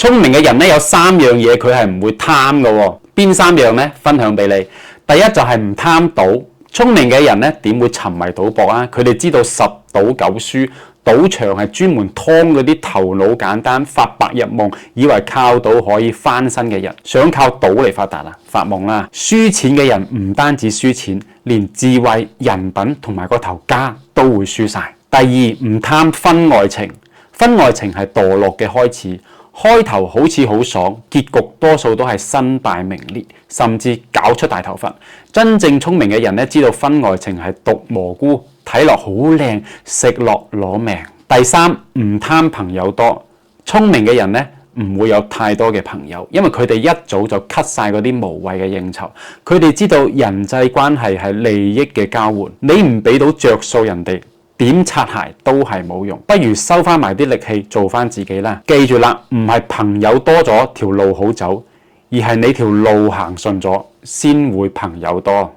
聰明嘅人咧有3樣嘢佢係唔會貪嘅喎，邊3樣呢？分享俾你。第一就係唔貪賭，聰明嘅人咧點會沉迷賭博啊？佢哋知道10賭9輸，賭場係專門劏嗰啲頭腦簡單、發白日夢，以為靠賭可以翻身嘅人，想靠賭嚟發達啊，發夢啦！輸錢嘅人唔單止輸錢，連智慧、人品同埋個頭家都會輸晒。第二，唔貪婚外情，婚外情係墮落嘅開始。開頭好似好爽，結局多數都係身敗名裂，甚至搞出大頭佛。真正聰明嘅人咧，知道婚外情係毒蘑菇，睇落好靚，食落攞命。第三，唔貪朋友多，聰明嘅人咧唔會有太多嘅朋友，因為佢哋一早就 cut 晒嗰啲無謂嘅應酬。佢哋知道人際關係係利益嘅交換，你唔俾到着數人哋，點擦鞋都係冇用，不如收翻埋啲力氣做翻自己啦。記住啦，唔係朋友多咗條路好走，而係你條路行順咗先會朋友多。